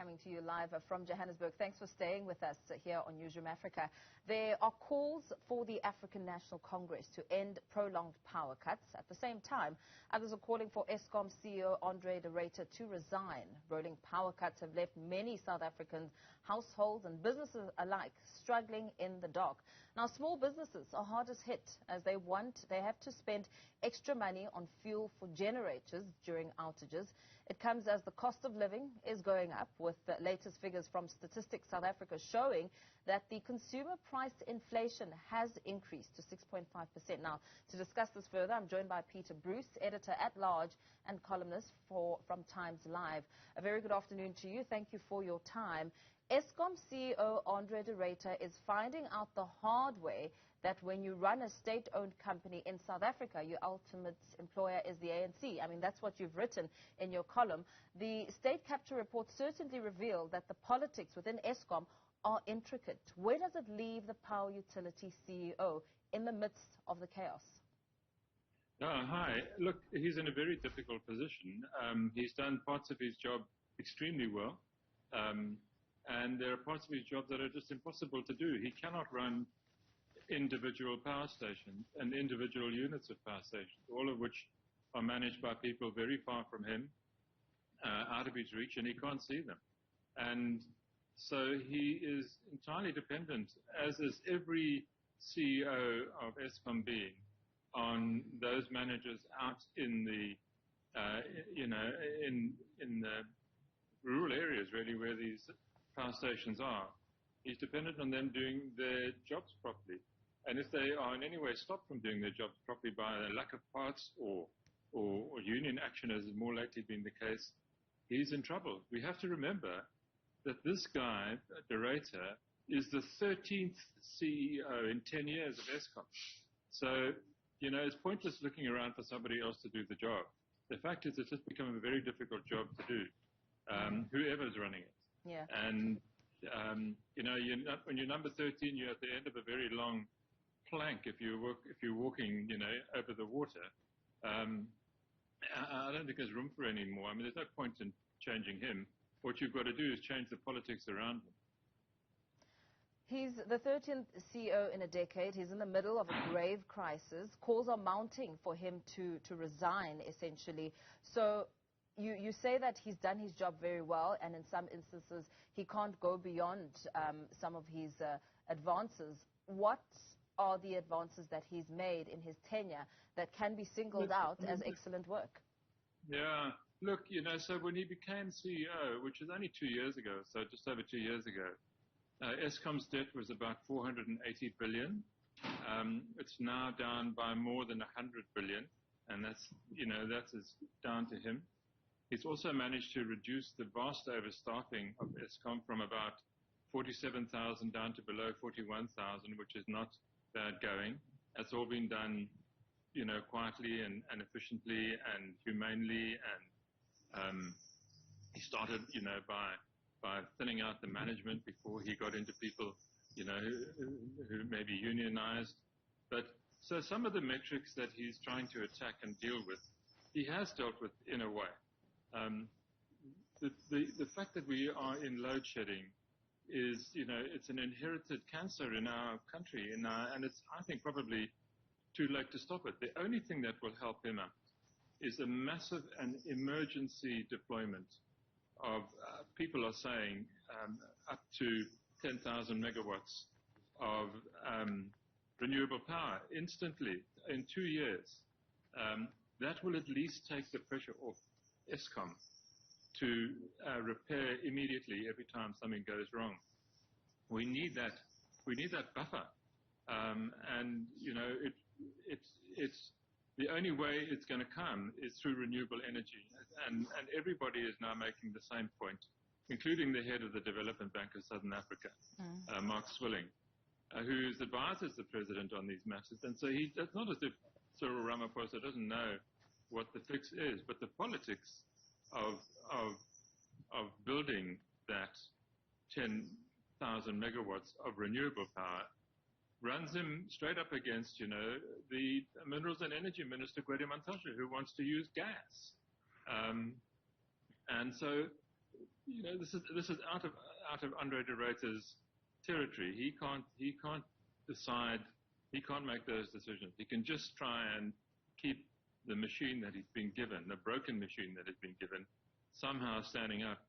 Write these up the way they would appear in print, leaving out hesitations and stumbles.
coming to you live from Johannesburg. Thanks for staying with us here on Newzroom Afrika. There are calls for the African National Congress to end prolonged power cuts. At the same time, others are calling for Eskom CEO Andre de Ruyter to resign. Rolling power cuts have left many South African households and businesses alike struggling in the dark. Now, small businesses are hardest hit as they have to spend extra money on fuel for generators during outages. It comes as the cost of living is going up, with the latest figures from Statistics South Africa showing that the consumer price inflation has increased to 6.5%. Now, to discuss this further, I'm joined by Peter Bruce, editor-at-large and columnist from TimesLive. A very good afternoon to you. Thank you for your time. Eskom CEO Andre de Ruyter is finding out the hard way that when you run a state-owned company in South Africa, your ultimate employer is the ANC. I mean, that's what you've written in your column. The state capture report certainly revealed that the politics within Eskom are intricate. Where does it leave the power utility CEO in the midst of the chaos? Hi. Look, he's in a very difficult position. He's done parts of his job extremely well. And there are parts of his job that are just impossible to do. He cannot run individual power stations and individual units of power stations, all of which are managed by people very far from him, out of his reach, and he can't see them. And so he is entirely dependent, as is every CEO of Eskom being, on those managers out in the, in the rural areas, really, where these power stations are. He's dependent on them doing their jobs properly. And if they are in any way stopped from doing their jobs properly by a lack of parts or union action, as is more likely been the case, he's in trouble. We have to remember that this guy, de Ruyter, is the 13th CEO in 10 years of Eskom. So, it's pointless looking around for somebody else to do the job. The fact is, it's just become a very difficult job to do, whoever's running it. Yeah. And, when you're number 13, you're at the end of a very long plank if you're walking, over the water. I don't think there's room for any more. I mean, there's no point in changing him. What you've got to do is change the politics around him. He's the 13th CEO in a decade. He's in the middle of a grave crisis. Calls are mounting for him to resign, essentially. So you say that he's done his job very well, and in some instances he can't go beyond some of his advances. What are the advances that he's made in his tenure that can be singled out as excellent work? Yeah. Look, so when he became CEO, which was only 2 years ago, so just over 2 years ago, Eskom's debt was about 480 billion. It's now down by more than 100 billion, and that's down to him. He's also managed to reduce the vast overstaffing of Eskom from about 47,000 down to below 41,000, which is not bad going. That's all been done, quietly and efficiently and humanely. And he started, by thinning out the management before he got into people, who may be unionized. But so some of the metrics that he's trying to attack and deal with, he has dealt with in a way. The fact that we are in load shedding is, it's an inherited cancer in our country, and it's, I think, probably too late to stop it. The only thing that will help him out is a massive and emergency deployment of, people are saying, up to 10,000 megawatts of renewable power instantly in 2 years. That will at least take the pressure off Eskom to repair immediately every time something goes wrong. We need that. We need that buffer, and it's the only way it's going to come is through renewable energy, and everybody is now making the same point, including the head of the Development Bank of Southern Africa, Mark Swilling, who advises the president on these matters. And so it's not as if Cyril Ramaphosa doesn't know what the fix is, but the politics of building that 10,000 megawatts of renewable power runs him straight up against, the Minerals and Energy Minister, Gwede Mantashe, who wants to use gas. And so this is out of Andre de Ruyter's territory. He can't decide. He can't make those decisions. He can just try and keep the machine that he's been given, the broken machine that has been given, somehow standing up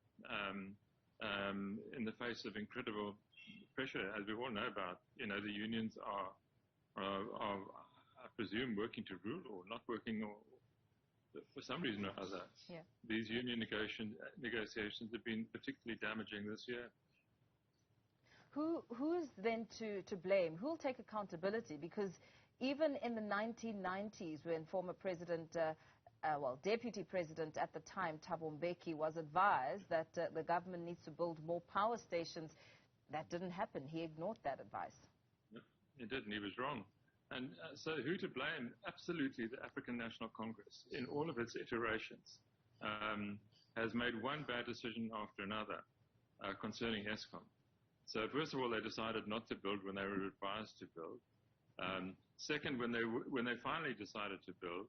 in the face of incredible pressure, as we all know about. The unions are I presume, working to rule or not working, or for some reason or other. Yeah. These union negotiations have been particularly damaging this year. Who is then to blame? Who will take accountability? Because even in the 1990s, when former President, Deputy President at the time, Thabo Mbeki, was advised that the government needs to build more power stations, that didn't happen. He ignored that advice. No, he didn't. He was wrong. And so who to blame? Absolutely the African National Congress, in all of its iterations, has made one bad decision after another concerning Eskom. So first of all, they decided not to build when they were advised to build. Second, when they finally decided to build,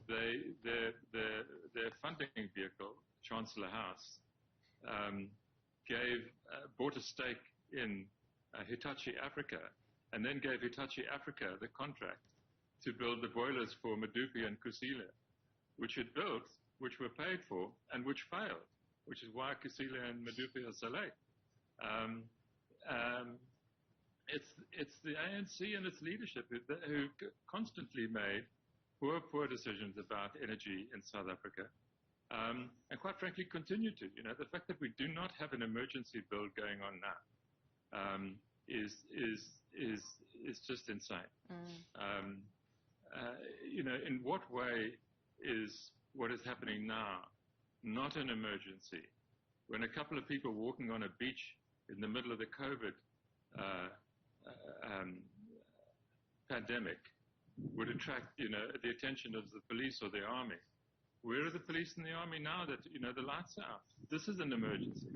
their funding vehicle, Chancellor House, bought a stake in Hitachi Africa, and then gave Hitachi Africa the contract to build the boilers for Medupi and Kusile, which it built, which were paid for, and which failed, which is why Kusile and Medupi are so late. It's the ANC and its leadership who constantly made poor decisions about energy in South Africa, and quite frankly continue to. The fact that we do not have an emergency build going on now is just insane. In what way is what is happening now not an emergency when a couple of people walking on a beach in the middle of the COVID pandemic would attract the attention of the police or the army? Where are the police and the army now that the lights are out? This is an emergency,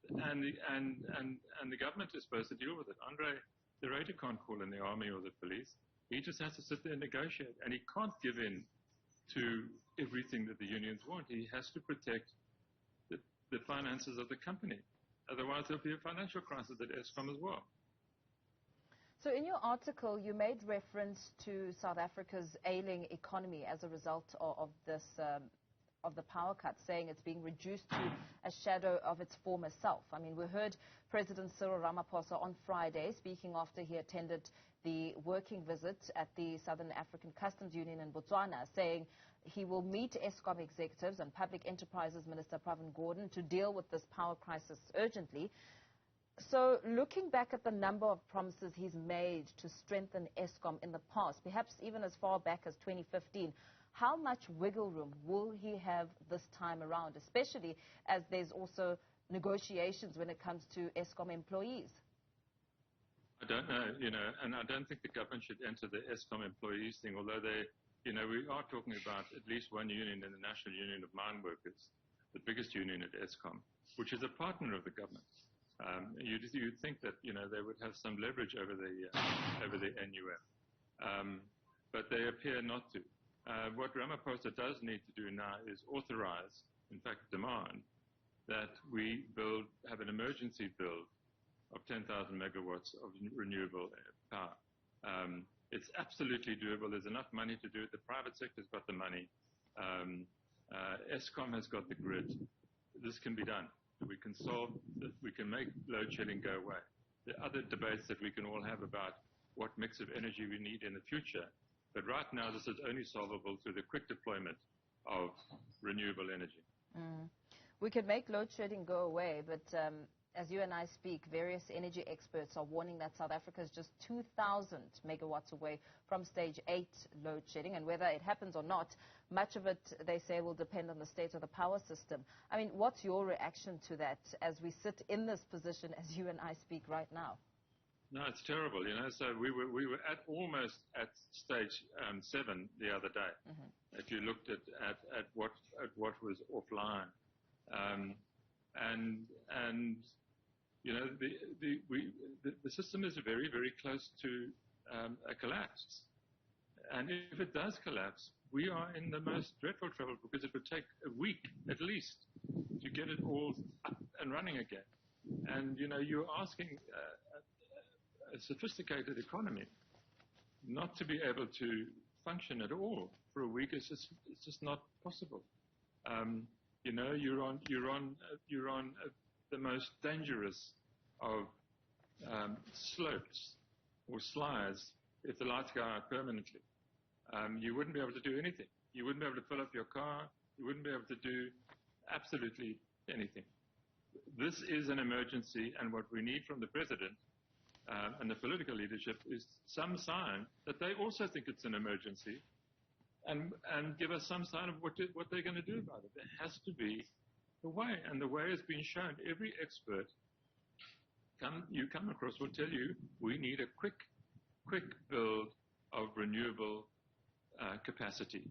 and the government is supposed to deal with it. Andre de Ruyter can't call in the army or the police. He just has to sit there and negotiate, and he can't give in to everything that the unions want. He has to protect the finances of the company. Otherwise, there'll be a financial crisis at Eskom as well. So in your article, you made reference to South Africa's ailing economy as a result of this, of the power cuts, saying it's being reduced to a shadow of its former self. I mean, we heard President Cyril Ramaphosa on Friday speaking after he attended the working visit at the Southern African Customs Union in Botswana, saying he will meet Eskom executives and Public Enterprises Minister Pravin Gordhan to deal with this power crisis urgently. So looking back at the number of promises he's made to strengthen Eskom in the past, perhaps even as far back as 2015, how much wiggle room will he have this time around, especially as there's also negotiations when it comes to Eskom employees? I don't know, and I don't think the government should enter the Eskom employees thing, although they, we are talking about at least one union in the National Union of Mine Workers, the biggest union at Eskom, which is a partner of the government. You'd think that, they would have some leverage over the NUM, but they appear not to. What Ramaphosa does need to do now is authorize, in fact demand, that we have an emergency build of 10,000 megawatts of renewable power. It's absolutely doable. There's enough money to do it. The private sector's got the money. Eskom has got the grid. This can be done. We can make load shedding go away. There are other debates that we can all have about what mix of energy we need in the future. But right now, this is only solvable through the quick deployment of renewable energy. We could make load shedding go away, but as you and I speak, various energy experts are warning that South Africa is just 2,000 megawatts away from stage 8 load shedding, and whether it happens or not, much of it, they say, will depend on the state of the power system. I mean, what's your reaction to that as we sit in this position as you and I speak right now? No, it's terrible, So we were almost at stage 7 the other day. If you looked at what was offline, the system is very, very close to a collapse. And if it does collapse, we are in the most dreadful trouble, because it would take a week at least to get it all up and running again. And, you know, you're asking a sophisticated economy not to be able to function at all for a week. It's just not possible. You know, you're on the most dangerous of slopes or slides if the lights go out permanently. You wouldn't be able to do anything. You wouldn't be able to fill up your car. You wouldn't be able to do absolutely anything. This is an emergency, and what we need from the president and the political leadership is some sign that they also think it's an emergency, and give us some sign of what they're going to do about it. There has to be a way, and the way has been shown. Every expert you come across will tell you we need a quick build of renewable capacity,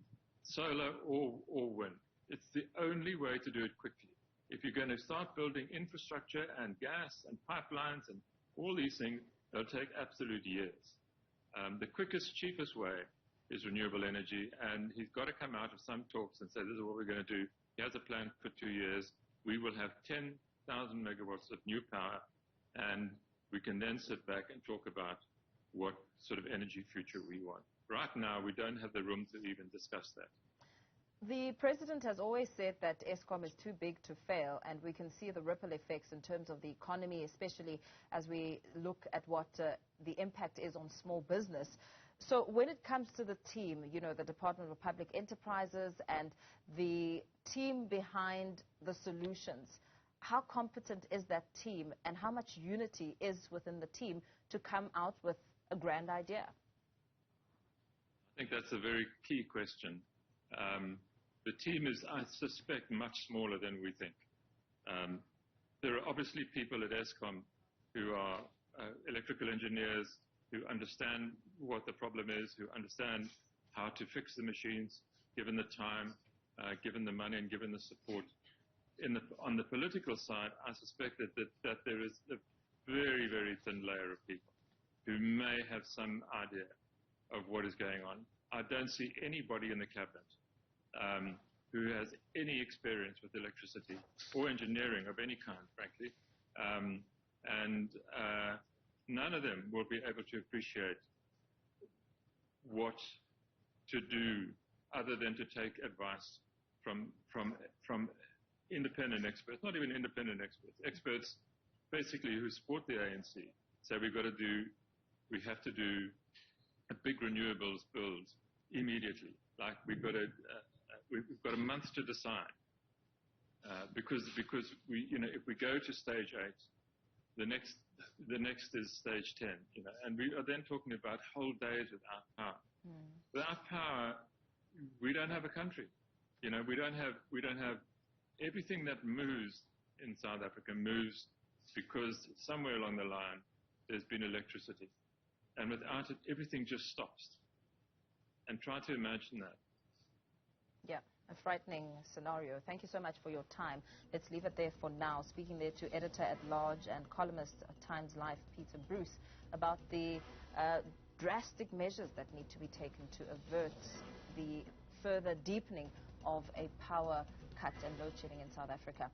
solar or wind. It's the only way to do it quickly. If you're going to start building infrastructure and gas and pipelines and all these things, they'll take absolute years. The quickest, cheapest way is renewable energy, and he's got to come out of some talks and say, this is what we're going to do. He has a plan for 2 years. We will have 10,000 megawatts of new power, and we can then sit back and talk about what sort of energy future we want. Right now, we don't have the room to even discuss that. The president has always said that Eskom is too big to fail, and we can see the ripple effects in terms of the economy, especially as we look at what the impact is on small business. So when it comes to the team, you know, the Department of Public Enterprises and the team behind the solutions, how competent is that team, and how much unity is within the team to come out with a grand idea? I think that's a very key question. The team is, I suspect, much smaller than we think. There are obviously people at Eskom who are electrical engineers, who understand what the problem is, who understand how to fix the machines, given the time, given the money, and given the support. On the political side, I suspect that there is a very, very thin layer of people who may have some idea of what is going on. I don't see anybody in the cabinet who has any experience with electricity or engineering of any kind, frankly, and none of them will be able to appreciate what to do other than to take advice from independent experts, not even independent experts, experts basically who support the ANC. So we have to do a big renewables build immediately. Like we've got a month to decide, because we, you know, if we go to stage 8, the next is stage 10, you know, and we are then talking about whole days without power. Without power, we don't have a country. You know, we don't have everything that moves in South Africa moves because somewhere along the line there's been electricity, and without it, everything just stops. And try to imagine that. Yeah, a frightening scenario. Thank you so much for your time. Let's leave it there for now. Speaking there to editor-at-large and columnist at TimesLive, Peter Bruce, about the drastic measures that need to be taken to avert the further deepening of a power cut and load shedding in South Africa.